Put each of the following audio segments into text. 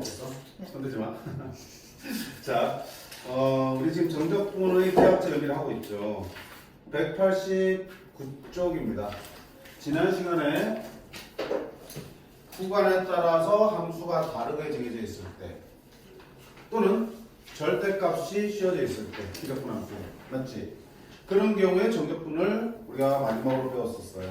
없어? 건들지 마. 자, 우리 지금 정적분의 기하학 정의를 하고 있죠. 189쪽입니다. 지난 시간에 구간에 따라서 함수가 다르게 정해져 있을 때 또는 절대값이 씌워져 있을 때 기적분 함수 맞지? 그런 경우에 정적분을 우리가 마지막으로 배웠었어요.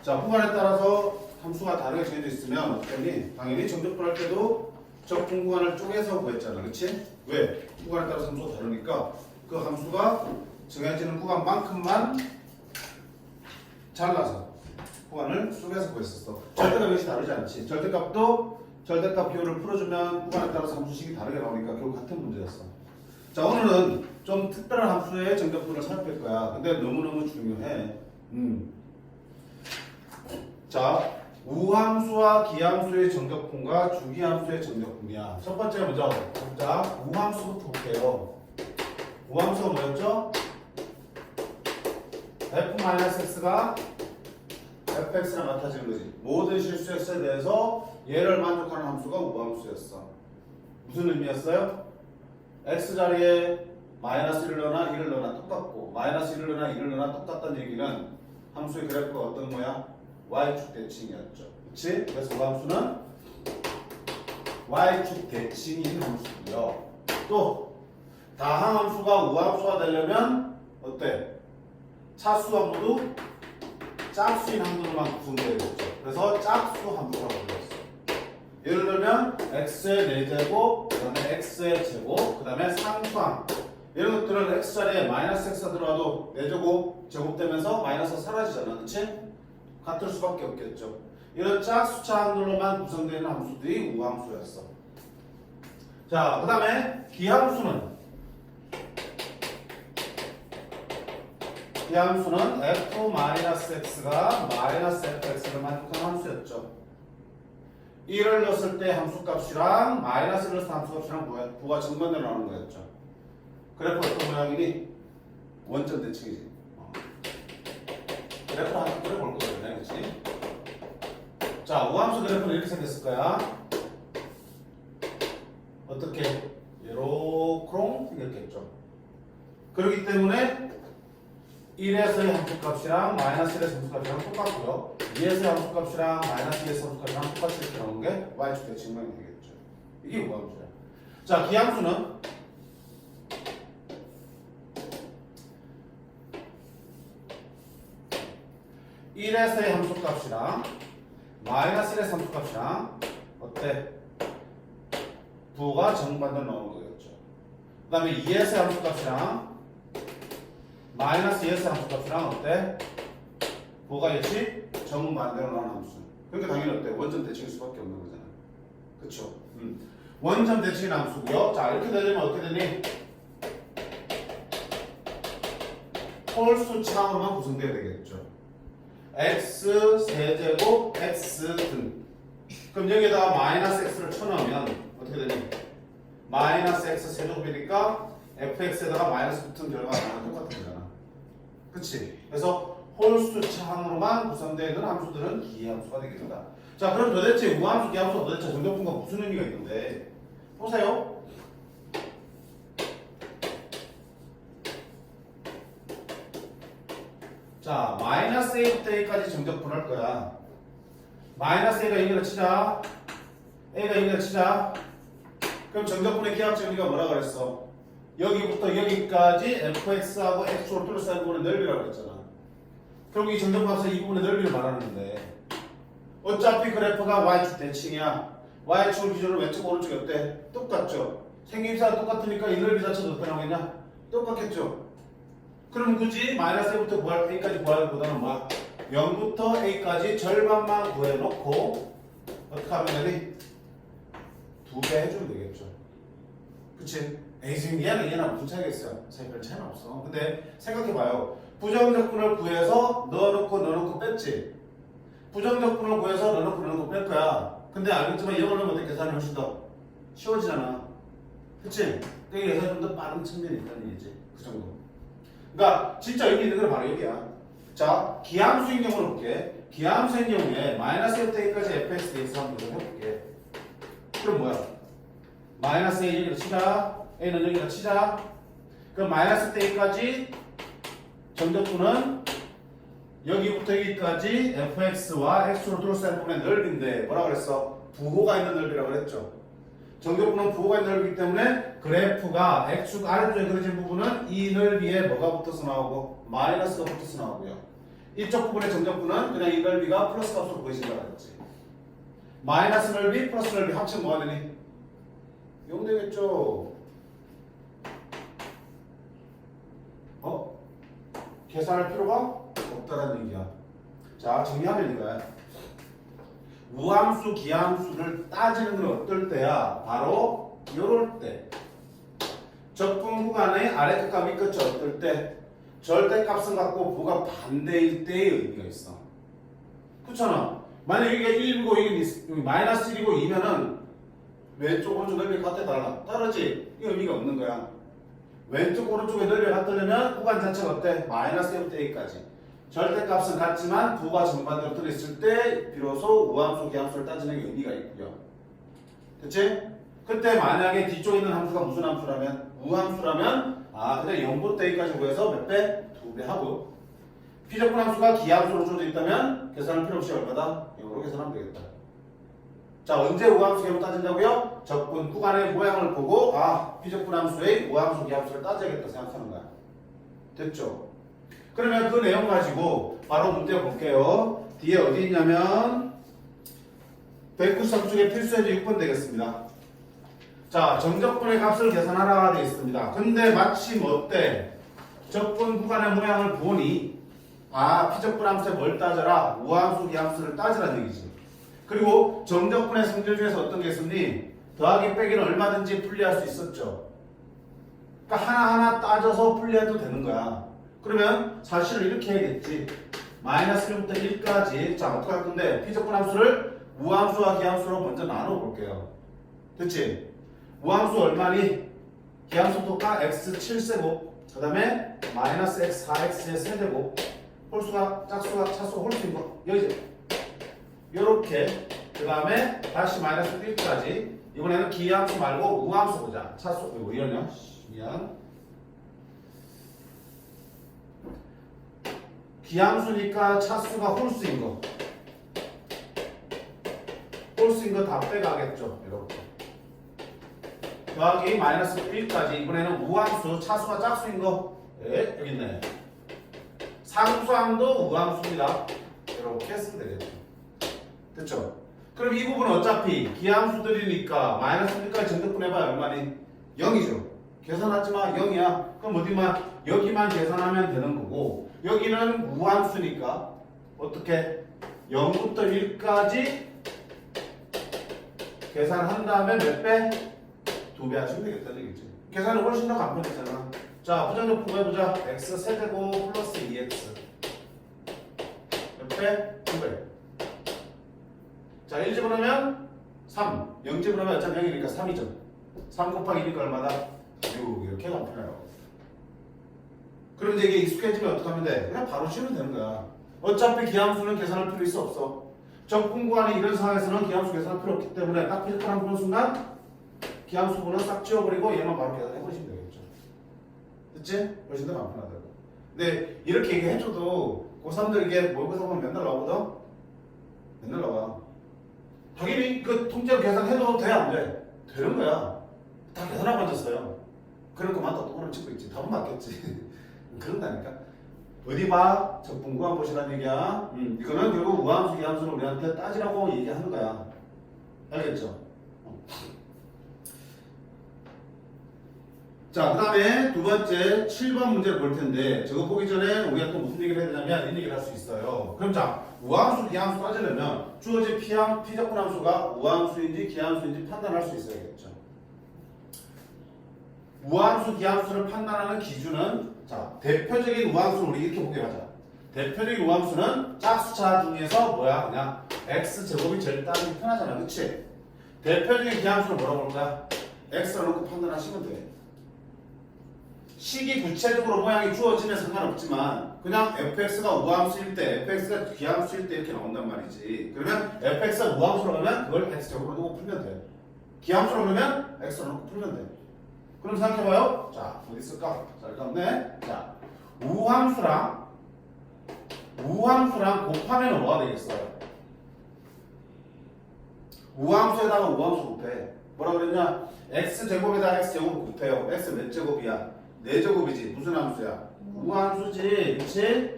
자, 구간에 따라서 함수가 다르게 정해져 있으면 어떠니? 당연히 정적분 할 때도 적분 구간을 쪼개서 구했잖아. 그치? 왜? 구간에 따라서 함수가 다르니까 그 함수가 정해지는 구간만큼만 잘라서 구간을 쪼개서 구했었어. 절대값 역시 다르지 않지. 절대값도 절대값 비율을 풀어주면 구간에 따라서 함수식이 다르게 나오니까 결국 같은 문제였어. 자, 오늘은 좀 특별한 함수의 정적분을 살필 거야. 근데 너무너무 중요해. 자, 우함수와 기함수의 정적분과 주기함수의 정적분이야. 첫 번째 먼저 자, 우함수부터 볼게요. 우함수가 뭐였죠? f-x가 fx랑 같아지는 거지. 모든 실수 x에 대해서 얘를 만족하는 함수가 우함수였어. 무슨 의미였어요? x 자리에 마이너스 1을 넣으나 1을 넣으나 똑같고 마이너스 1을 넣으나 1을 넣으나 똑같다는 얘기는 함수의 그래프가 어떤 거야? y축 대칭이었죠. 그치? 그래서 우함수는 y축 대칭인 함수고요. 또 다항함수가 우함수가 되려면 어때? 차수가 모두 짝수인 함수로만 구성되어있죠. 그래서 짝수 함수라고 불렀어. 예를 들면 x의 4제곱, 그 다음에 x의 제곱, 그 다음에 상수함. 이런 것들은 x자리에 마이너스 x가 들어와도 4제곱 제곱되면서 마이너스가 사라지잖아. 그치? 같을 수밖에 없겠죠. 이런 짝수차 함수로만 구성되는 함수들이 우함수였어. 자, 그 다음에 기함수는 f-x가 마이너스 fx를 만족하는 함수였죠. 1을 넣었을 때 함수값이랑 마이너스를 넣었을 때 함수값이랑 부가 정반대로 나오는 거였죠. 그래프 어떤 모양이니? 원점 대칭이지. 그래프를 한번 그려볼 거거든요. 그치? 자, 우함수 그래프는 이렇게 생겼을 거야. 어떻게? 요렇게 생겼겠죠. 그렇기 때문에 1에서의 함수값이랑 마이너스 1에서의 함수값이랑 똑같고요. 2에서의 함수값이랑 마이너스 2에서의 함수값이랑 똑같이 이렇게 나오는 게 y축 대칭만이 되겠죠. 이게 우함수야. 자, 기함수는 (1에서의) 함수값이랑 마이너스 1에서의 함수값이랑 어때? 부가 정반대로 나오는 거겠죠. 그 다음에 2에서의 함수값이랑 마이너스 2에서의 함수값이랑 어때? 부가 역시 정반대로 나오는 함수. 그러니까 당연히 어때? 원점 대칭일 수밖에 없는 거잖아. 그쵸? 원점 대칭인 함수고요. 자, 이렇게 되려면 어떻게 되니? 홀수 차항으로만 구성되어야 되겠죠. x 세제곱 x 등. 그럼 여기에다가 마이너스 x를 쳐넣으면 어떻게 되니? 마이너스 x 세제곱이니까 fx에다가 마이너스 붙은 결과가 똑같은 거잖아. 그치? 그래서 홀수 차항으로만 구성되어 있는 함수들은 기함수가 되겠다. 자, 그럼 도대체 우함수, 기함수가 도대체 정적분과 무슨 의미가 있는데? 보세요. 자, 마이너스 a부터 a까지 정적분할 거야. 마이너스 a가 0이라 치자. a가 0이라 치자. 그럼 정적분의 기하학 정의가 뭐라 그랬어? 여기부터 여기까지 fx하고 x축을 둘러싸인 부분의 넓이라고 했잖아. 결국 이 정적분에서 이 부분의 넓이를 말하는데 어차피 그래프가 y축 대칭이야. y축을 기준으로 왼쪽 오른쪽이 어때? 똑같죠? 생김새가 똑같으니까 이 넓이 자체도 어떻게 나오겠냐? 똑같겠죠? 그럼 굳이 마이너스 a부터 a까지 구하기보다는 막 0부터 a까지 절반만 구해놓고 어떻게 하면 되니? 2배 해주면 되겠죠. 그치? 에이, 지금 얘랑 무슨 차이가 있어요? 사실 별 차이는 없어. 근데 생각해봐요. 부정적분을 구해서 넣어놓고 뺐지? 부정적분을 구해서 넣어놓고 뺄 거야. 근데 알겠지만 영어는 어떻게 계산이 훨씬 더 쉬워지잖아. 그치? 그게 계산이 좀 더 빠른 측면이 있다는 얘기지. 그 정도. 그러니까 진짜 의미 있는 건 바로 여기야. 자, 기함수인 경우를 볼게. 기함수인 경우에 마이너스 1부터 a까지 fx dx 한번 해볼게. 그럼 뭐야? 마이너스 A 여기다 치자. A는 여기다 치자. 그럼 마이너스 때까지 정적분은 여기부터 여기까지 fx와 x로 둘러싼 부분의 넓이인데 뭐라 그랬어? 부호가 있는 넓이라고 그랬죠. 정적분은 부호가 있는 넓이기 때문에 그래프가 x축 아래쪽에 그려진 부분은 이 넓이에 뭐가 붙어서 나오고 마이너스가 붙어서 나오고요. 이쪽 부분의 정적분은 그냥 이 넓이가 플러스 값으로 보이신다고 했지. 마이너스 넓이 플러스 넓이 합치면 뭐가 되니? 0 되겠죠. 계산할 필요가 없다라는 얘기야. 자, 정리하면 이거야. 우함수, 기함수를 따지는 건 어떨 때야? 바로 요럴 때. 적분 구간의 아래 끝과 밑 끝이 어떨 때? 절대값은 같고 부가 반대일 때의 의미가 있어. 그렇잖아. 만약 이게 1이고 이게 마이너스 1이고 2면은 왼쪽 오른쪽 넓이 같아 달라? 다르지? 이 의미가 없는 거야. 왼쪽 오른쪽의 넓이가 같으려면 구간 자체가 어때? 마이너스 1부터 A까지. 절대값은 같지만 부가 정반대로 들어있을 때 비로소 우함수, 기함수를 따지는 게 의미가 있고요. 됐지? 그때 만약에 뒤쪽에 있는 함수가 무슨 함수라면? 우함수라면 그냥 0부터 A까지 구해서 몇 배? 2배 하고 피적분 함수가 기함수로 주어져 있다면 계산할 필요 없이 얼마다? 0으로 계산하면 되겠다. 자, 언제 우함수 기함수 따진다고요? 적분 구간의 모양을 보고 피적분 함수의 우함수 기함수를 따져야겠다 생각하는 거야. 됐죠? 그러면 그 내용 가지고 바로 문제 볼게요. 뒤에 어디 있냐면 193쪽에 필수해제 6번 되겠습니다. 자, 정적분의 값을 계산하라 되어 있습니다. 근데 마침 어때? 적분 구간의 모양을 보니 피적분 함수에 뭘 따져라? 우함수, 기함수를 따지라는 얘기지. 그리고 정적분의 성질 중에서 어떤 게 있습니? 더하기 빼기는 얼마든지 분리할 수 있었죠. 그러니까 하나하나 따져서 분리해도 되는 거야. 그러면 사실은 이렇게 해야겠지. 마이너스 1부터 1까지. 자, 어떻게 할 건데? 피적분 함수를 우함수와 기함수로 먼저 나눠 볼게요. 됐지? 우함수 얼마니? 기함수 토가 x 7세곱. 그 다음에 마이너스 x 4x의 세제곱. 홀수가, 짝수가, 차수가 홀수인 거. 여기죠. 요렇게. 그 다음에 다시 마이너스 1까지. 이번에는 기함수 말고 우함수 보자. 차수, 왜 이러냐? 미안. 기함수니까 차수가 홀수인 거. 홀수인 거 다 빼가겠죠. 이렇게. 더하기 마이너스 1까지. 이번에는 우함수, 차수가 짝수인 거. 예, 여기 있네. 상수함도 우함수입니다. 이렇게 쓰면 되겠죠. 됐죠? 그럼 이 부분은 어차피 기함수들이니까 마이너스 1까지 정적분해봐야 얼마니? 0이죠. 계산하지 마. 0이야. 그럼 어디만? 여기만 계산하면 되는 거고 여기는 무함수니까 어떻게? 0부터 1까지 계산한 다음에 몇 배? 2배 하시면 되겠다는 얘기지. 계산은 훨씬 더 간편하잖아. 자, 부정적분 해보자. x 세제곱 플러스 2x 몇 배? 2배. 자, 1 집어넣으면 3, 0 집어넣으면 어차피 0이니까 3이죠. 3 곱하기 2니까 얼마다? 6. 이렇게 간편해요. 그럼 이제 이게 익숙해지면 어떻게 하면 돼? 그냥 바로 씌우면 되는 거야. 어차피 기함수는 계산할 필요 있어 없어? 적분 구간이 이런 상황에서는 기함수 계산할 필요 없기 때문에 딱 필적분 보는 순간 기함수분은 싹 지워버리고 얘만 바로 계산해버리시면 되겠죠. 됐지? 훨씬 더 간편하다고. 근데 이렇게 얘기해줘도 고3들 이게 모의고사 보면 맨날 나오거든? 맨날 나와. 당연히 그 통째로 계산해도 돼? 안 돼? 되는 거야. 다 계산하고 앉았어요. 그럴 거만 다 똑바로 찍고 있지. 답은 맞겠지. 그런다니까. 어디 봐? 적분 구간 보시라는 얘기야. 이거는 결국 우함수, 기함수를 우리한테 따지라고 얘기하는 거야. 알겠죠? 자, 그 다음에 두 번째 7번 문제를 볼 텐데 저거 보기 전에 우리가 또 무슨 얘기를 해야 되냐면 이런 얘기를 할 수 있어요. 그럼 자, 우함수, 기함수 따지려면 주어진 피적분 함수가 우함수인지 기함수인지 판단할 수 있어야겠죠. 우함수, 기함수를 판단하는 기준은 자, 대표적인 우함수를 우리 이렇게 보게 하자. 대표적인 우함수는 짝수차 중에서 뭐야? 그냥 x제곱이 제일 따르기 편하잖아. 그치? 대표적인 기함수를 뭐라고 볼 거야? x를 놓고 판단하시면 돼. 식이 구체적으로 모양이 주어지면 상관없지만 그냥 fx가 우함수일 때, fx가 기함수일 때 이렇게 나온단 말이지. 그러면 fx가 우함수로 하면 그걸 x제곱으로 두고 풀면 돼. 기함수로 그러면 x를 넣고 풀면 돼. 그럼 생각해봐요. 자, 어디 있을까? 자, 일단 네. 자, 우함수랑 곱하면 뭐가 되겠어요? 우함수에다가 우함수 곱해. 뭐라 그랬냐? x제곱에다가 x제곱 곱해요. x 몇 제곱이야? 4제곱이지. 무슨 함수야? 우함수지. 그치?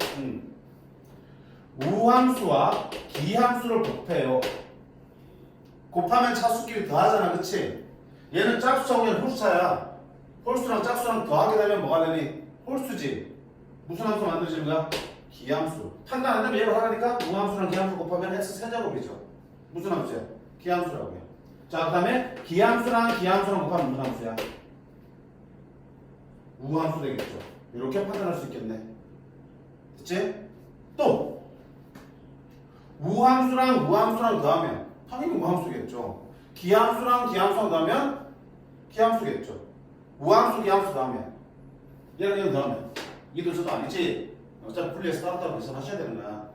우함수와 기함수를 곱해요. 곱하면 차수끼리 더하잖아. 그치? 얘는 짝수하고 얘는 홀수차야. 홀수랑 짝수랑 더하게 되면 뭐가 되니? 홀수지. 무슨 함수 만들어지는 거야? 기함수. 판단 안 되면 얘를 하라니까 우함수랑 기함수 곱하면 x 세제곱이죠. 무슨 함수야? 기함수라고요. 자, 그 다음에 기함수랑 곱하면 무슨 함수야? 우함수 되겠죠. 이렇게 판단할 수 있겠네. 됐지? 또 우함수랑 더하면 당연히 우함수겠죠. 기함수랑 더하면 기함수겠죠. 우함수, 기함수 더하면 얘는 더하면 이도 저도 아니지. 어차피 분리해서 따로따로 계산하셔야 되는 거야.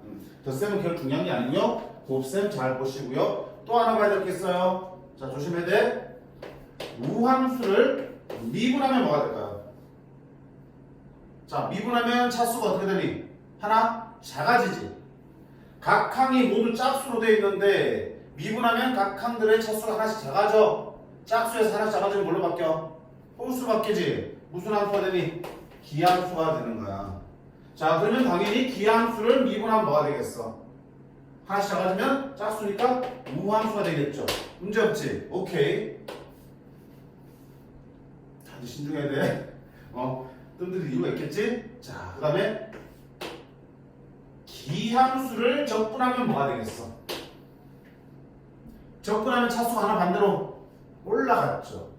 덧셈은 결 중요한 게 아니고요. 곱셈 잘 보시고요. 또 하나 봐야 될 게 있어요. 자, 조심해야 돼. 우함수를 미분하면 뭐가 될까요? 자, 미분하면 차수가 어떻게 되니? 하나 작아지지. 각 항이 모두 짝수로 되어 있는데 미분하면 각 항들의 차수가 하나씩 작아져. 짝수에서 하나씩 작아지면 뭘로 바뀌어? 홀수로 바뀌지. 무슨 함수가 되니? 기함수가 되는 거야. 자, 그러면 당연히 기함수를 미분하면 뭐가 되겠어? 하나씩 작아지면 짝수니까 우함수가 되겠죠. 문제 없지? 오케이. 다들 신중해야 돼. 뜸들일 이유가 있겠지? 자, 그 다음에 기함수를 적분하면 뭐가 되겠어? 적분하면 차수가 하나 반대로 올라갔죠.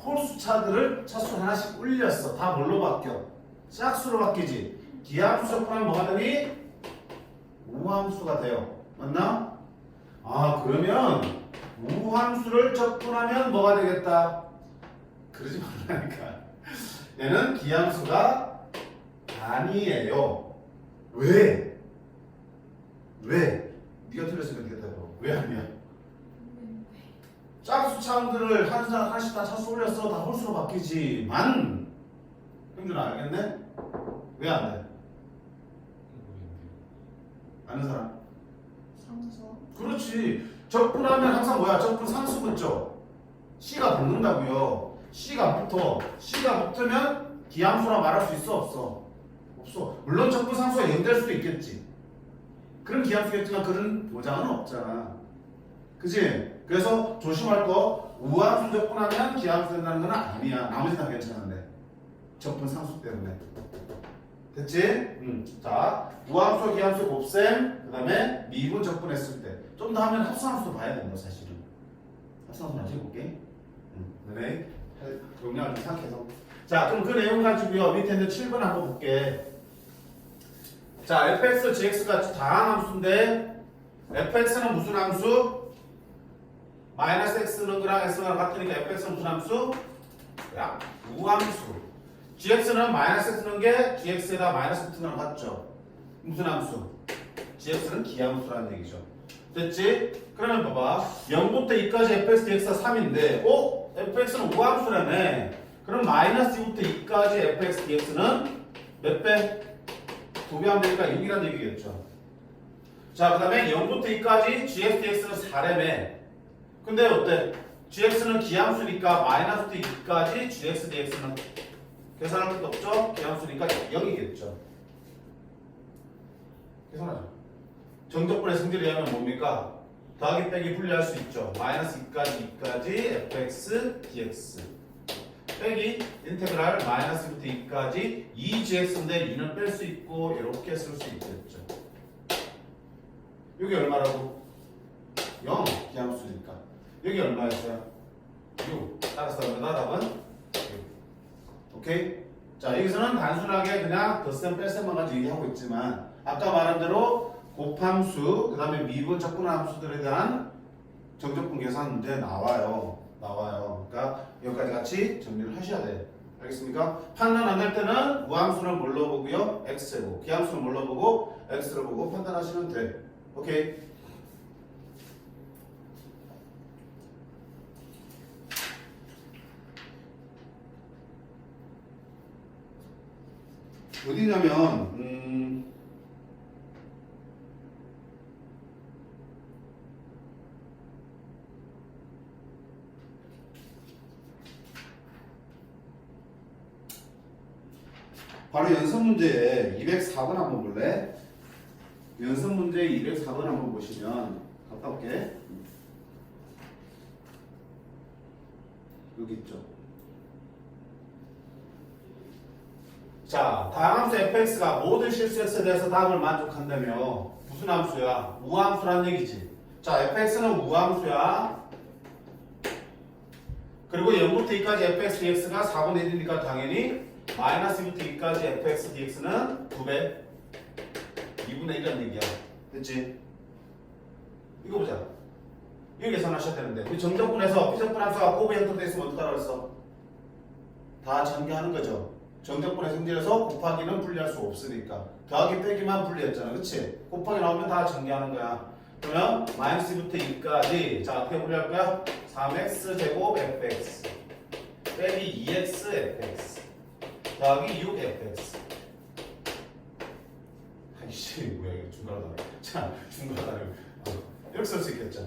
홀수차들을 차수 하나씩 올렸어. 다 뭘로 바뀌어? 짝수로 바뀌지. 기함수 적분하면 뭐가 되니? 우함수가 돼요. 맞나? 아, 그러면 우함수를 적분하면 뭐가 되겠다? 그러지 말라니까. 얘는 기함수가 아니에요. 왜? 네가 틀렸으면 되겠다고. 왜 아니야? 짝수 차항들을 하나씩 다 차수 올렸어. 다 홀수로 바뀌지만 형준아 알겠네? 왜 안 돼? 아는 사람? 상수. 그렇지. 적분하면 항상 뭐야? 적분 상수 붙죠? C가 붙는다고요. C가 붙으면 기함수라 말할 수 있어? 없어. 물론 적분 상수가 연대할 수도 있겠지. 그런 기함수겠지만 그런 보장은 없잖아. 그치? 그래서 조심할 거 우함수 적분하면 기함수 된다는 건 아니야. 나머지 다 괜찮은데 적분 상수 때문에. 됐지? 자, 우함수, 기함수 곱셈, 그 다음에 미분 적분했을 때 좀 더 하면 합성함수도 봐야 된다. 사실은 합성함수 나중에 볼게. 네, 용량을 좀 생각해서. 자, 그럼 그 내용 가지고요. 밑에 있는 7번 한번 볼게. 자, fx, gx가 다항 함수인데 fx는 무슨 함수? 마이너스 x는 그랑 x랑 같으니까 fx는 무슨 함수? 야, 우함수. gx는 마이너스 x는 게 gx에다 마이너스 붙은 거랑 같죠? 무슨 함수? gx는 기함수라는 얘기죠. 됐지? 그러면 봐봐. 0부터 2까지 fx, dx가 3인데 fx는 우함수라며. 그럼 마이너스 2부터 2까지 fx, dx는 몇 배? 2배 하면 되니까 6이라는 얘기겠죠. 자, 그 다음에 0부터 2까지 gx, dx는 4래매. 근데 어때? gx는 기함수니까 마이너스 2까지 gx, dx는 계산할 것도 없죠? 기함수니까 0이겠죠. 계산하죠. 정적분의 성질에 의하면 뭡니까? 더하기 빼기 분리할 수 있죠. 마이너스 2까지 fx dx 빼기 인테그랄 마이너스 2부터 2까지 2gx인데 2는 뺄 수 있고 이렇게 쓸 수 있겠죠. 여기 얼마라고? 0 기함수니까. 여기 얼마였어요? 6. 따라서 얼마다? 답은 6. 오케이? 자, 여기서는 단순하게 그냥 덧셈 뺄셈만 가지고 얘기하고 있지만 아까 말한 대로 곱함수, 그 다음에 미분, 적분 함수들에 대한 정적분 계산 문제 나와요. 그러니까 여기까지 같이 정리를 하셔야 돼. 알겠습니까? 판단 안 할 때는 우함수는 뭘로 보고요? x제곱. 기함수는 뭘로 보고? x로 보고 판단하시면 돼. 오케이? 어디냐면 바로 연습 문제에 204번 한번 볼래? 연습 문제 204번 한번 보시면 갔다 올게. 여기 있죠. 자, 다함수 fx가 모든 실수 x에 대해서 답을 만족한다며 무슨 함수야? 우함수란 얘기지. 자, fx는 우함수야. 그리고 0부터 2까지 fx dx가 4분의 1이니까 당연히 마이너스 2부터 2까지 fx dx는 2배 2분의 1이라는 얘기야. 됐지? 이거 보자. 이거 계산하셔야 되는데 우리 정적분에서 피적분 함수가 곱의 형태로 되어 있으면 어떡하라고 했어? 다 전개하는 거죠. 정적분의 성질에서 곱하기는 분리할 수 없으니까 더하기 빼기만 분리했잖아. 그치? 곱하기 나오면 다 전개하는 거야. 그러면 마이너스 2부터 2까지 자 어떻게 분리할 거야? 3x 제곱 fx 빼기 2x fx 더하기 6fx. 아이씨 뭐야 이거 중간하다. 자 중간하다. 이렇게 쓸 수 있겠죠.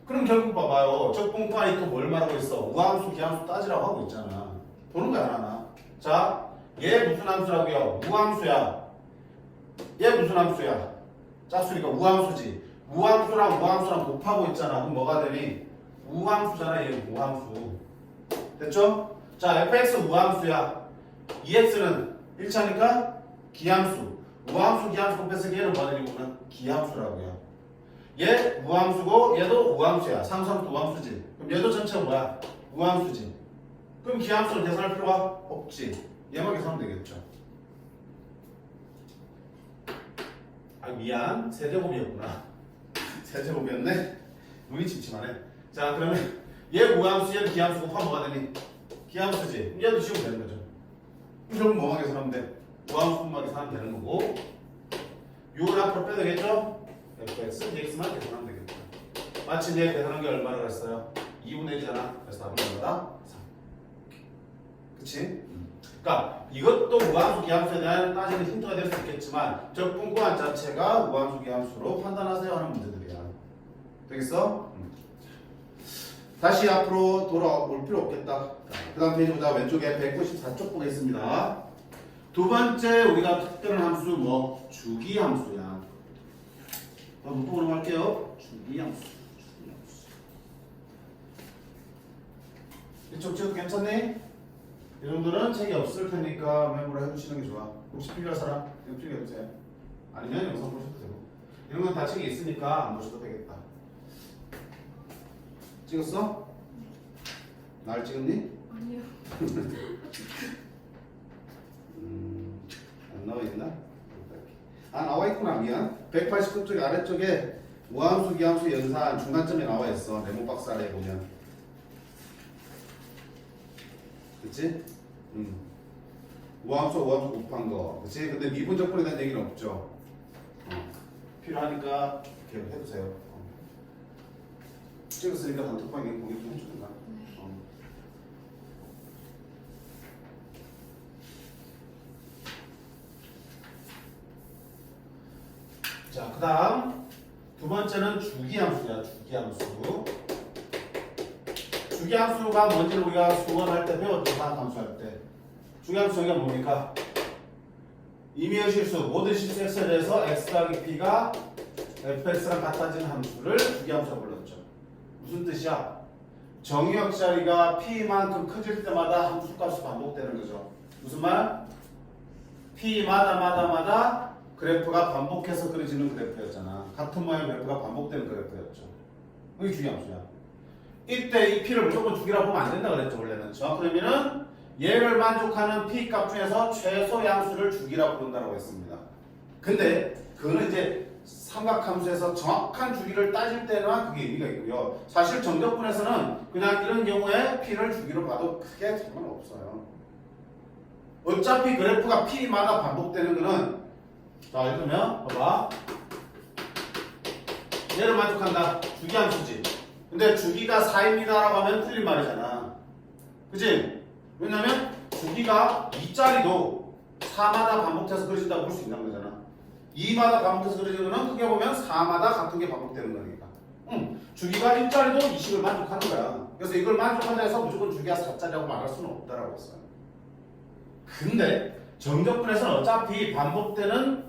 그럼 결국 봐봐요. 적분과 이또 뭘 말하고 있어? 우함수 기함수 따지라고 하고 있잖아. 보는 거야 안 하나? 자, 얘 무슨 함수라고요? 우함수야. 얘 무슨 함수야? 짝수니까 우함수지. 우함수랑 우함수랑 곱하고 있잖아. 그럼 뭐가 되니? 우함수잖아. 얘 우함수. 됐죠? 자, fx 우함수야. 2x는 1차니까 기함수. 우함수 기함수 곱해서 얘는 뭐 되니? 기함수라고요. 얘 우함수고 얘도 우함수야. 상수함수 우함수지. 그럼 얘도 전체가 뭐야? 우함수지. 그럼 기함수를 계산할 필요가 없지. 얘만 계산하면 되겠죠. 아 미안. 세제곱이었구나. 세제곱이었네. 눈이 침침하네. 자 그러면 얘 우함수 얘는 기함수 곱하면 뭐가 되니? 기함수지. 그럼 얘도 지우면 되는 거죠. 그럼 결국 뭐만 계산하면 돼? 우함수만 계산하면 되는 거고 6을 앞으로 빼야 되겠죠? fx, dx만 계산하면 되겠죠. 마침 얘 계산한 게 얼마나 그랬어요? 2분의 1이잖아. 그래서 답은 얼마다? 3. 그치? 그러니까 이것도 우함수 기함수에 대한 따지는 힌트가 될 수 있겠지만 적분구한 자체가 우함수 기함수로 판단하세요 하는 문제들이야. 되겠어? 다시 앞으로 돌아올 필요 없겠다. 그 다음 페이지 보자. 왼쪽에 194쪽 보겠습니다. 두 번째 우리가 특별한 함수 뭐? 주기함수야. 문법으로 갈게요. 주기함수. 이쪽 찍어도 괜찮니? 이 정도는 책이 없을 테니까 메모를 해두시는 게 좋아. 혹시 필요한 사람? 이거 필요해보세요. 아니면 영상 보셔도 되고. 이런 건 다 책에 있으니까 안 보셔도 되겠다. 찍었어? 날 찍었니? 아니요. 안 나와 있나? 아 나와 있구나. 미안. 189쪽 아래쪽에 우함수 기함수 연산 중간점에 나와 있어. 네모 박스 아래에 보면. 그치? 우함수 곱한 거. 그치? 근데 미분적분에 대한 얘기는 없죠. 필요하니까 이렇게 해주세요. 찍었으니까 단톡방에 공유 좀 해주든가. 자, 그 다음 두 번째는 주기함수야. 주기함수. 주기함수가 뭔지를 우리가 수원할 때 배웠죠. 화학함수 할 때. 주기함수가 뭡니까? 임의의 실수, 모든 실수 x에 대해서 x 더하기 p가 fx랑 같아지는 함수를 주기함수라고 불렀죠. 무슨 뜻이야? 정의역 자리가 p만큼 커질 때마다 함수값이 반복되는 거죠. 무슨 말? p마다 그래프가 반복해서 그려지는 그래프였잖아. 같은 모양 그래프가 반복되는 그래프였죠. 이게 주기함수야. 이때 이 p를 무조건 주기라고 보면 안 된다 그랬죠. 원래는 정확한 의미는 얘를 만족하는 p 값 중에서 최소 양수를 주기라고 부른다고 했습니다. 근데 그거는 이제 삼각함수에서 정확한 주기를 따질 때만 그게 의미가 있고요. 사실 정적분에서는 그냥 이런 경우에 p를 주기로 봐도 크게 상관없어요. 어차피 그래프가 p마다 반복되는 거는 자 예를 들면 봐봐. 얘를 만족한다. 주기함수지. 근데 주기가 4입니다 라고 하면 틀린 말이잖아. 그치? 왜냐면 주기가 2짜리도 4마다 반복돼서 그려진다고 볼 수 있는 거잖아. 2마다 반복해서 그려지는 거는 크게 보면 4마다 같은 게 반복되는 거니까. 주기가 1짜리도 이 식을 만족하는 거야. 그래서 이걸 만족한다 해서 무조건 주기가 4짜리라고 말할 수는 없다라고 했어요. 근데 정적분에서는 어차피 반복되는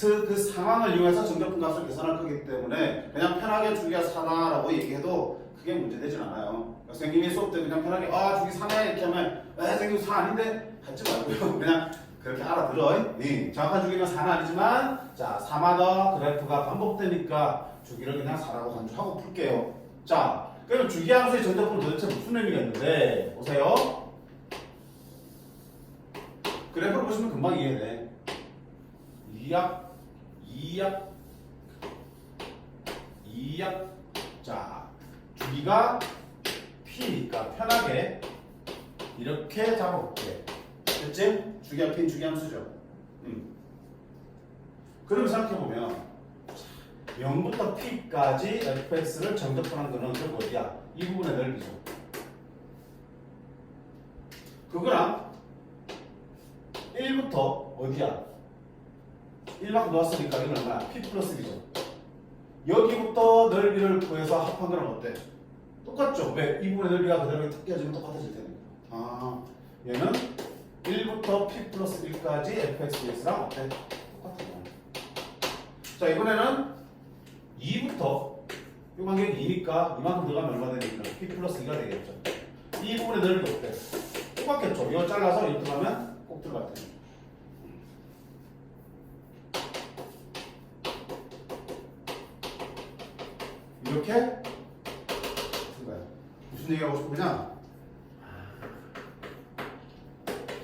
그 상황을 이용해서 정적분 값을 계산할 거기 때문에 그냥 편하게 주기가 4다라고 얘기해도 크게 문제되진 않아요. 선생님이 수업 때 그냥 편하게 주기 4네 이렇게 하면 선생님 4 아닌데 하지 말고요. 그냥 그렇게 알아들어. 네, 정확한 주기는 4는 아니지만 자 4마다 그래프가 반복되니까 주기를 그냥 4라고 간주하고 풀게요. 자 그럼 주기 함수의 정적분은 도대체 무슨 의미가 있는데 보세요. 그래프를 보시면 금방 이해돼. 2약 자 주기가 P니까 편하게 이렇게 잡아볼게. 됐지? 주기가 P는 주기함수죠. 그럼 생각해보면 0부터 P까지 fx를 정적분한 거는 그 어디야? 이 부분의 넓이죠. 그거랑 1부터 어디야? 1만큼 놓았으니까 이건 얼마야? P 플러스 1이죠. 여기부터 넓이를 구해서 합한 거랑 어때? 똑같죠? 왜? 이 부분의 넓이가 그대로 탁 끼워지면 똑같아질 테니까. 얘는 1부터 P 플러스 1까지 fx dx랑 어때? 똑같아요. 자 이번에는 2부터 이 간격이 2니까 이만큼 들어가면 얼마 되니까 P 플러스 2가 되겠죠. 이 부분의 넓이도 어때? 똑같겠죠. 이거 잘라서 이렇게 들어가면 꼭 들어갈 테니까. 이렇게 거야. 무슨 얘기하고 싶으냐?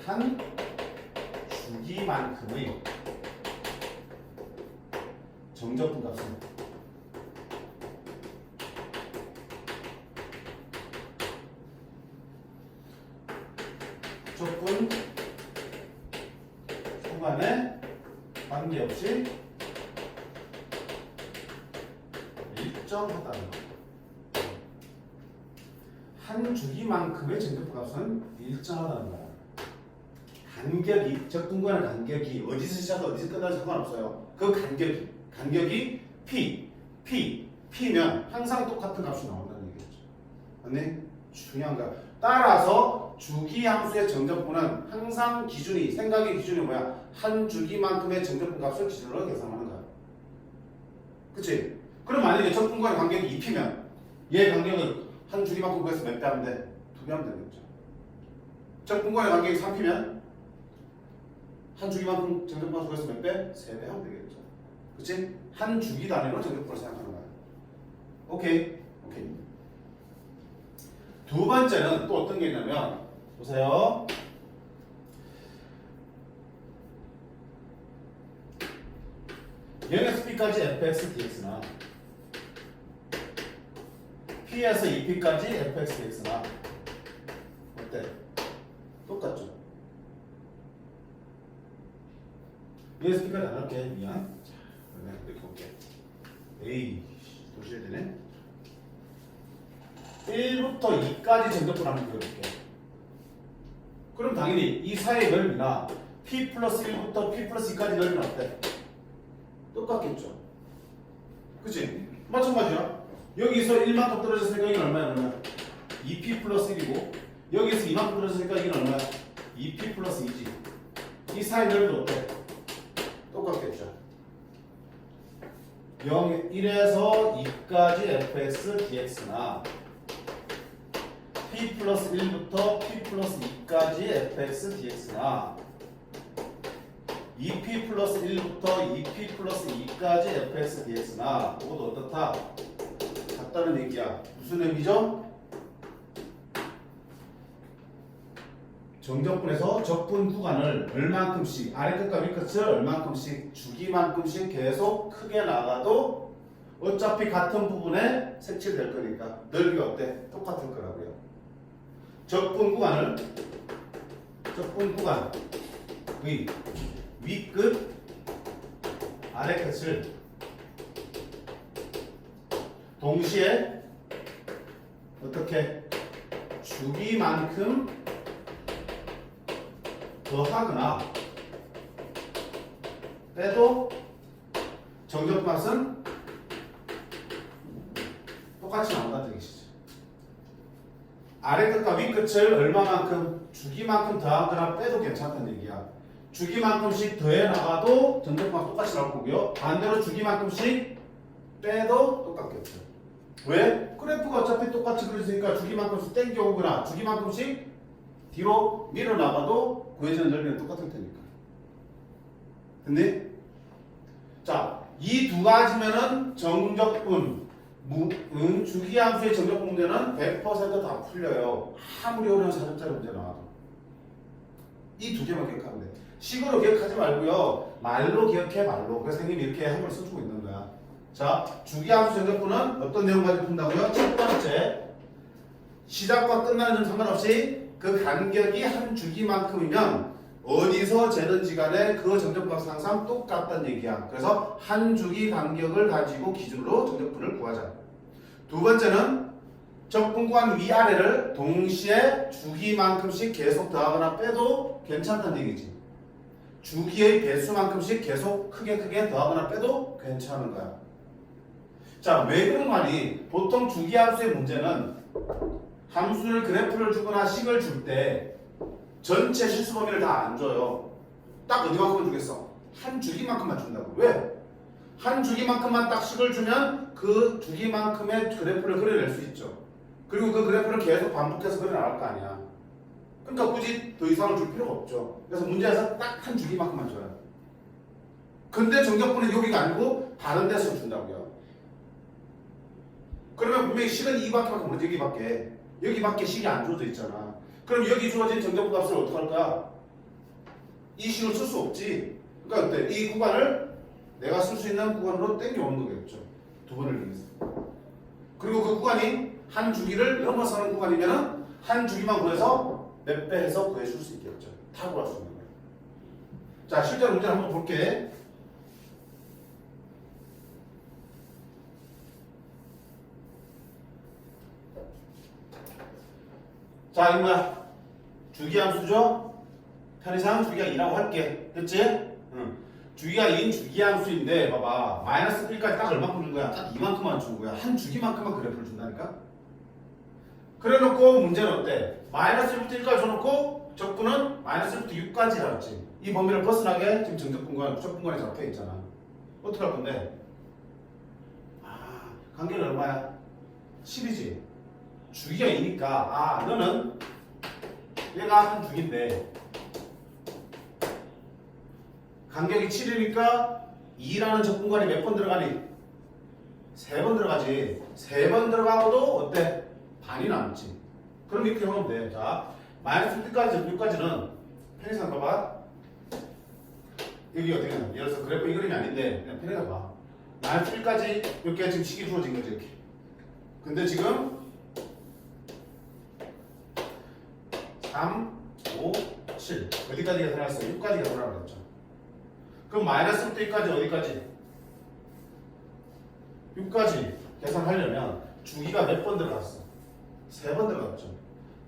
한 주기만큼의 정적분 값은 무조건 초반에 관계없이 일정하다는 거. 한 주기만큼의 정적분 값은 일정하다는 거야. 간격이 적분구간의 간격이 어디서 시작하고 어디서 끝나서 상관없어요. 그 간격이 P면 항상 똑같은 값이 나온다는 얘기겠죠. 맞네? 중요한 거야. 따라서 주기함수의 정적분은 항상 생각의 기준이 뭐야? 한 주기만큼의 정적분 값을 기준으로 계산하는 거야. 그치? 그럼 만약에 적분구간의 간격이 2P면 얘 간격은 한 주기만큼 구해서 몇 배 하면 돼? 2배 하면 되겠죠. 적분구간의 간격이 3P면 한 주기만큼 정적분을 구해서 몇 배? 3배 하면 되겠죠. 그치? 한 주기 단위로 정적분을 생각하는 거야. 오케이. 두 번째는 또 어떤 게 있냐면 보세요. 여기서 P까지 fx dx나 P에서 2P까지 fx dx나 어때? 똑같죠? 여기서 P까지 안 할게. 미안. 그러면 이렇게 볼게. 에이 도시해야 되네. 1부터 2까지 정적분 한번 그려볼게. 그럼 당연히 이 사이의 넓이나 P 플러스 1부터 P 플러스 2까지 넓이는 어때? 똑같겠죠. 그치? 마찬가지야. 여기서 1만큼 떨어졌으니까 이건 얼마야? 2P 플러스 1이고 여기서 2만큼 떨어졌으니까 이건 얼마야? 2P 플러스 2지. 이 사이 넓이도 어때? 똑같겠죠. 1에서 2까지 fx dx나 P 플러스 1부터 P 플러스 2까지 fx dx나 2P 플러스 1부터 2P 플러스 2까지 fx dx나 모두 어떻다? 같다는 얘기야. 무슨 의미죠? 정적분에서 적분 구간을 얼만큼씩 아래 끝과 위 끝을 얼만큼씩 주기만큼씩 계속 크게 나가도 어차피 같은 부분에 색칠될 거니까 넓이가 어때? 똑같을 거라고요. 적분 구간의 위 끝 아래 끝을 동시에 어떻게 주기만큼 더하거나 빼도 정적값은 똑같이 나온다는 얘기시죠. 아래 끝과 위 끝을 얼마만큼 주기만큼 더하거나 빼도 괜찮다는 얘기야. 주기만큼씩 더해 나가도 정적값 똑같이 나올 거고요. 반대로 주기만큼씩 빼도 똑같겠죠. 왜? 그래프가 어차피 똑같이 그려지니까 주기만큼씩 땡겨오거나 주기만큼씩 뒤로 밀어나가도 구해지는 넓이는 똑같을 테니까. 근데 자, 이 두 가지면은 정적분, 주기함수의 정적분 문제는 100%다 풀려요. 아무리 어려운 4점짜리 문제 나와도. 이 두 개만 기억하면 돼. 식으로 기억하지 말고요. 말로 기억해, 말로. 그래서 선생님이 이렇게 한걸 써주고 있는 거야. 자, 주기함수 정적분은 어떤 내용까지 푼다고요? 첫 번째, 시작과 끝나는 점 상관없이 그 간격이 한 주기만큼이면 어디서 재든지 간에 그 정적값은 항상 똑같다는 얘기야. 그래서 한 주기 간격을 가지고 기준으로 정적분을 구하자. 두 번째는 적분구간 위아래를 동시에 주기만큼씩 계속 더하거나 빼도 괜찮다는 얘기지. 주기의 배수만큼씩 계속 크게 더하거나 빼도 괜찮은 거야. 자, 왜 그런 말이? 보통 주기함수의 문제는 함수를 그래프를 주거나 식을 줄 때 전체 실수 범위를 다 안 줘요. 딱 어디만큼만 주겠어? 한 주기만큼만 준다고. 왜? 한 주기만큼만 딱 식을 주면 그 주기만큼의 그래프를 그려낼 수 있죠. 그리고 그 그래프를 계속 반복해서 그려나갈 거 아니야. 그러니까 굳이 더 이상을 줄 필요가 없죠. 그래서 문제에서 딱 한 주기만큼만 줘요. 근데 정적분은 여기가 아니고 다른 데서 준다고요. 그러면 분명히 식은 이밖에 모르지. 여기밖에 식이 안 주어져 있잖아. 그럼 여기 주어진 정적분 값을 어떻게 할 거야? 이 식을 쓸 수 없지. 그러니까 어때? 이 구간을 내가 쓸 수 있는 구간으로 땡겨오는 거겠죠. 두 번을 위해서. 그리고 그 구간이 한 주기를 넘어서는 구간이면 한 주기만 구해서 몇 배 해서 구해줄 수 있겠죠. 다 구할 수 있는 거예요. 자, 실제 문제를 한번 볼게. 자, 이거 뭐야? 주기함수죠? 편의상 주기가 2라고 할게. 됐지? 응. 주기가 2인 주기함수인데 봐봐. 마이너스 1까지 딱 얼마큼 준 거야? 딱 이만큼만 준 거야. 한 주기만큼만 그래프를 준다니까? 그래 놓고 문제는 어때? 마이너스 1부터 1까지 줘놓고 적분은 마이너스 1부터 6까지 나왔지. 이 범위를 벗어나게 지금 정적분간, 적분간에 잡혀 있잖아. 어떻게 할 건데? 아, 간격이 얼마야? 10이지? 주기가 2니까 너는 얘가 한 주기인데 간격이 7이니까 2라는 적분간이 몇 번 들어가니? 3번 들어가지. 3번 들어가고도 어때? 반이 남지. 그럼 이렇게 하면 돼. 자, 마이너스 1까지 6까지는 편의상 봐봐. 여기 어떻게 하냐? 예를 들어서 그래프 이 그림이 아닌데 그냥 편의상 봐. 마이너스 1까지 이렇게 지금 식이 주어진 거지. 이렇게. 근데 지금 3, 5, 7 어디까지 계산했어? 6까지 계산하라고 했죠. 그럼 마이너스부터 1까지 어디까지? 6까지 계산하려면 주기가 몇 번 들어갔어? 3번 들어갔죠.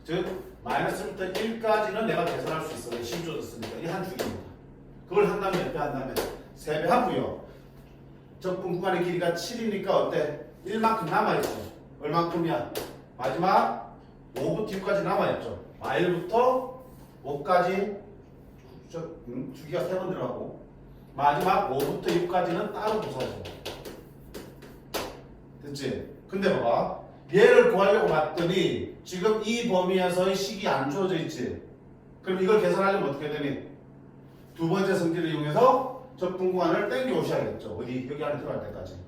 즉 마이너스부터 1까지는 내가 계산할 수 있어. 10 줘줬으니까 이 한 주기입니다. 그걸 한다면 몇 배 한다면 3배 하고요. 적분 구간의 길이가 7이니까 어때? 1만큼 남아있죠. 얼만큼이야? 마지막 5부터 6까지 남아있죠. 마일부터 5까지 주기가 3번 들어가고 마지막 5부터 6까지는 따로 부서져. 됐지? 근데 봐봐. 얘를 구하려고 봤더니 지금 이 범위에서의 식이 안 주어져 있지? 그럼 이걸 계산하려면 어떻게 되니? 두 번째 성질을 이용해서 적분 구간을 땡겨 오셔야겠죠. 어디? 여기 안에 들어갈 때까지.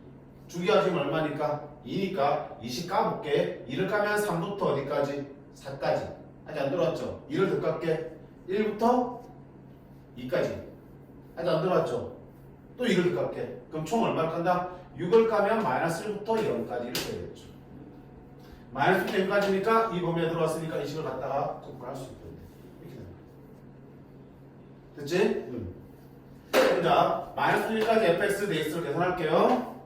주기가 지금 얼마니까? 2니까 2씩 까볼게. 2를 까면 3부터 어디까지? 4까지. 아직 안 들어왔죠? 2를 더 깎게. 1부터 2까지. 아직 안 들어왔죠? 또 2를 더 깎게. 그럼 총 얼마를 깐다? 6을 까면 마이너스 1부터 0까지를 빼야겠죠. 마이너스 1부터 0까지니까 이 범위에 들어왔으니까 이 식을 갖다가 곱할 수 있거든요. 이렇게 되는 거야. 됐지? 자, 마이너스 1까지 fx dx를 계산할게요.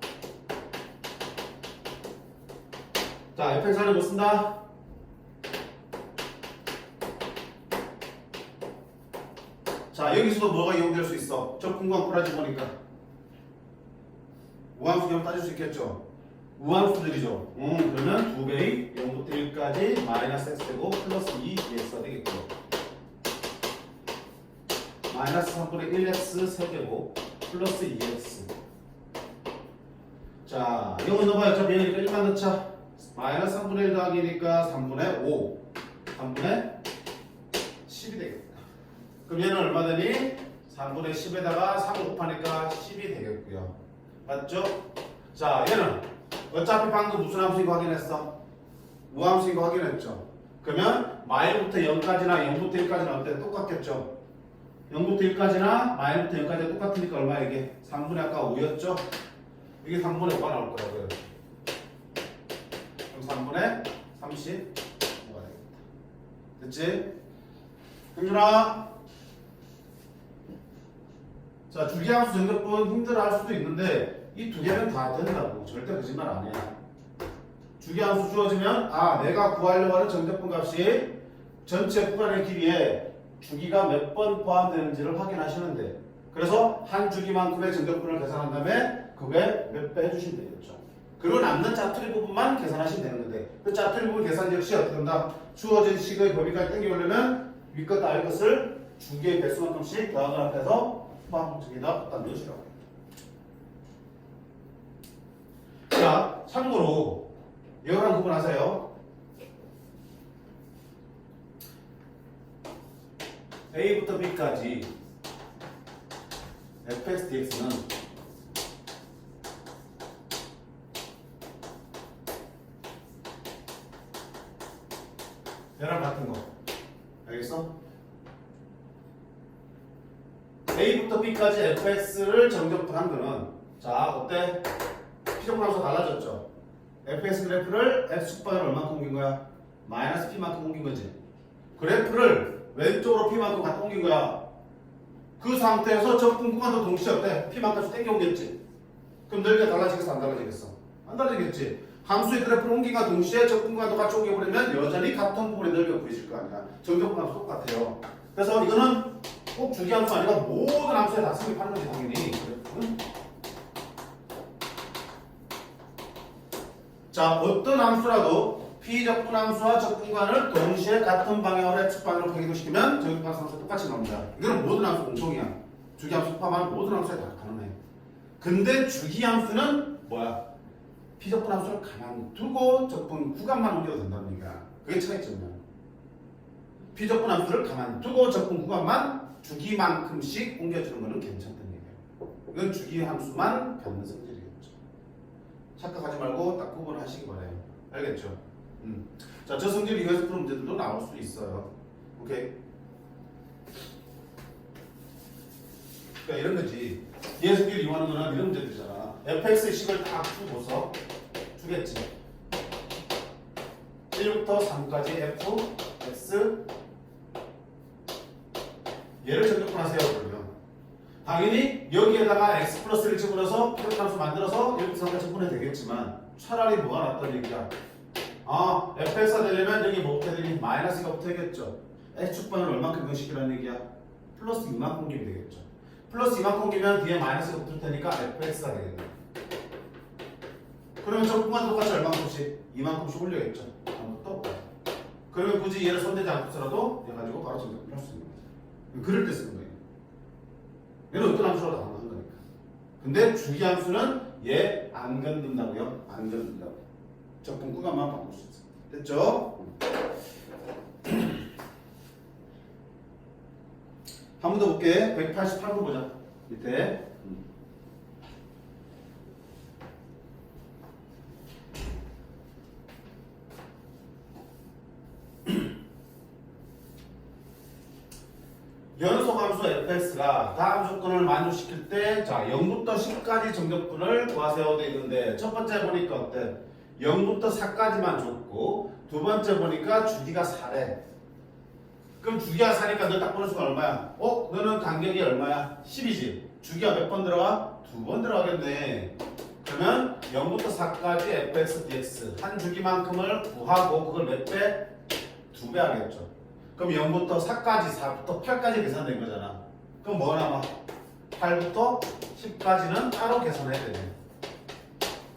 자, fx 하나 못 쓴다. 자, 여기서도 뭐가 이용될 수 있어? 적분과 꾸라지 보니까 우함수 기억 따질 수 있겠죠? 우함수들이죠. 그러면 2배의 0부터 1까지 마이너스 x되고 플러스 2x가 되겠고요. 마이너스 3분의 1x 3개고 플러스 2x. 자, 이거 넣어봐요. 어차피 여기니까 1만 넣자. 마이너스 3분의 1 더하기니까 3분의 5. 3분의 10이 되겠다. 그럼 얘는 얼마 되니? 3분의 10에다가 3 곱하니까 10이 되겠고요. 맞죠? 자, 얘는 어차피 방금 무슨 함수인 거 확인했어? 우함수인 거 확인했죠? 그러면 마이부터 0까지나 0부터 1까지는 어때? 똑같겠죠? 0부터 1까지나 마이부터 0까지 똑같으니까 얼마 이게? 3분의 아까 5였죠? 이게 3분의 5가 나올 거라고요. 그럼 3분의 35가 되겠다. 됐지? 흥준아. 자, 주기함수 정답분 힘들어할 수도 있는데 이 두 개는 다 된다고. 절대 거짓말 안 해. 주기함수 주어지면 내가 구하려고 하는 정답분 값이 전체 구간의 길이에 주기가 몇 번 포함되는지를 확인하시는데, 그래서 한 주기만큼의 정답분을 계산한 다음에 그게 몇 배 해주시면 되겠죠. 그리고 남는 짜투리 부분만 계산하시면 되는 건데, 그 짜투리 부분 계산 역시 어떻게 한다? 주어진 식의 범위까지 땡겨오려면 위것 아래 것을 주기의 배수만큼씩 더하거나 합해서 포함적에다 갖다 넣으시라고. 자, 참고로 이거랑 구분하세요. A부터 B까지 fx dx는 얘랑 같은 거. 알겠어? A부터 B까지 fx를 정적분한 거는, 자, 어때? 피적분 함수가 달라졌죠? fx 그래프를 x축방으로 얼마큼 옮긴 거야? 마이너스 p만큼 옮긴 거지. 그래프를 왼쪽으로 p만큼 갖다 옮긴 거야. 그 상태에서 적분 구간도 동시에 어때? p만큼 땡겨 옮겼지. 그럼 넓이가 달라지겠어? 안 달라지겠어? 안 달라지겠지. 함수의 그래프를 옮긴과 동시에 적분 구간도 같이 옮겨버리면 여전히 같은 부분의 넓이가 보이실 거 아니야. 정적분 함수 똑같아요. 그래서 이거는 꼭 주기함수 아니라 모든 함수에 다 성립하는 거지, 당연히. 그래프는. 자, 어떤 함수라도 피적분 함수와 적분간을 동시에 같은 방향으로 x축방으로 변경시키면 적분간 함수가 똑같이 나옵니다. 이거는 모든 함수 공통이야. 주기함수 포함한 모든 함수에 다 가능해. 근데 주기함수는 뭐야? 피적분 함수를 가만히 두고 적분 구간만 옮겨도 된다는 얘기야. 그게 차이점이야. 피적분 함수를 가만히 두고 적분 구간만 주기만큼씩 옮겨주는 거는 괜찮다는 얘기야. 이건 주기함수만 갖는 성질이겠죠. 착각하지 말고 딱 구분하시기 바래요. 알겠죠? 자, 저 성질 이거에서 푸는 문제들도 나올 수 있어요. 오케이? 그러니까 이런 거지. 얘 성질 이용하는 거는 이런 문제들이잖아. fx의 식을 딱 주고서 주겠지. 1부터 3까지 f, x 얘를 정적분하세요. 그러면 당연히 여기에다가 x 플러스를 집어넣어서 피적함수 만들어서 1부터 3까지 적분해도 되겠지만 차라리 뭐가 낫다는 얘기야. fx가 되려면 여기 뭐부터 되니? 마이너스가 붙어야겠죠. x축방을 얼만큼 변시키라는 얘기야? 플러스 2만큼 옮기면 되겠죠. 플러스 2만큼 옮기면 뒤에 마이너스가 붙을 테니까 fx가 되겠네. 그러면 적분과 똑같이 얼만큼씩? 2만큼씩 올려야겠죠. 아무것도 없고. 그러면 굳이 얘를 손대지 않고서라도 얘 가지고 바로 정답을 할 수 있는 거죠. 그럴 때 쓰는 거예요. 얘는 어떤 함수로 다 나오는 거니까. 근데 주기함수는 얘 안 건든다고요? 안 건든다고. 적분 구간만 바꿀 수 있어. 됐죠? 한 번 더 볼게. 188번 보자. 밑에. 연속함수 fx가 다음 조건을 만족시킬 때, 자, 0부터 10까지 정적분을 구하세요 돼 있는데, 첫 번째 보니까 어때? 0부터 4까지만 줬고, 두 번째 보니까 주기가 4래. 그럼 주기가 4니까 너 딱 보는 수가 얼마야? 너는 간격이 얼마야? 10이지. 주기가 몇 번 들어가? 2번 들어가겠네. 그러면 0부터 4까지 fx dx 한 주기만큼을 구하고 그걸 몇 배? 2배 하겠죠. 그럼 0부터 4까지 4부터 8까지 계산된 거잖아. 그럼 뭐가 남아? 8부터 10까지는 따로 계산해야 되네.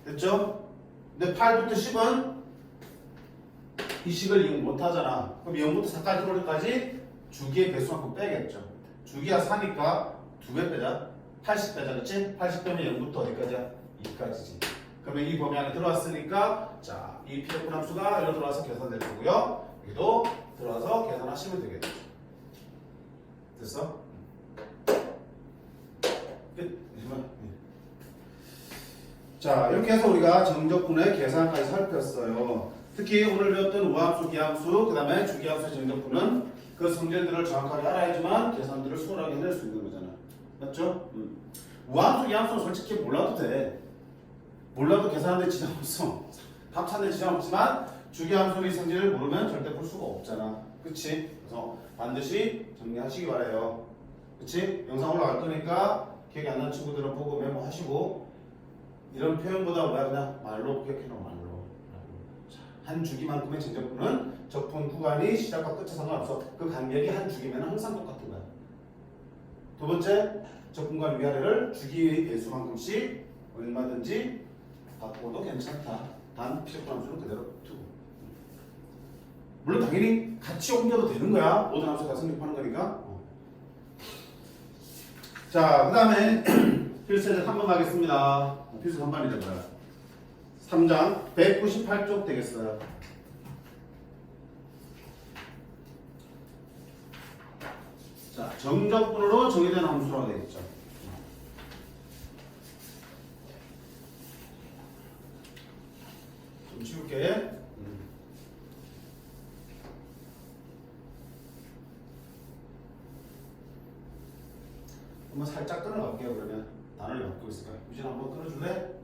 됐죠? 근데 8부터 10은 이 식을 이용 못 하잖아. 그럼 0부터 4까지 들어올 때까지 주기의 배수만큼 빼겠죠. 주기가 4니까 2배 빼자. 80 빼자. 그치? 80 빼면 0부터 어디까지야? 2까지지. 그러면 이 범위 안에 들어왔으니까 자, 이 P적분 함수가 여기로 들어와서 계산될 거고요. 여기도 들어와서 계산하시면 되겠죠. 됐어? 끝. 자, 이렇게 해서 우리가 정적분의 계산까지 살폈어요. 특히 오늘 배웠던 우함수, 기함수, 그 다음에 주기함수의 정적분은 그 성질들을 정확하게 알아야지만 계산들을 수월하게 해낼 수 있는 거잖아. 맞죠? 우함수, 기함수는 솔직히 몰라도 돼. 몰라도 계산하는데 지장 없어. 답 찾는 데 지장 없지만 주기함수의 성질을 모르면 절대 풀 수가 없잖아. 그치? 그래서 반드시 정리하시기 바라요. 그치? 영상 올라갈 거니까 기억이 안 나는 친구들은 보고 메모하시고 이런 표현보다 뭐야 그냥 말로 기억해놓은 말로. 한 주기만큼의 정적분은 적분 구간이 시작과 끝에 상관없어. 그 간격이 한 주기면 항상 똑같은 거야. 두 번째, 적분간 위아래를 주기의 배수만큼씩 얼마든지 바꿔도 괜찮다. 단 P적분 함수는 그대로 두고. 물론 당연히 같이 옮겨도 되는 거야. 모든 함수가 성립하는 거니까. 자, 그 다음에 필수에서 3번 가겠습니다. 필수 3번이 되고요. 3장 198쪽 되겠어요. 자, 정적분으로 정의된 함수라고 되겠죠. 좀 치울게. 한번 살짝 끊어갈게요. 그러면 단어를 바꾸고 있을까요? 유진 한번 끊어줄래?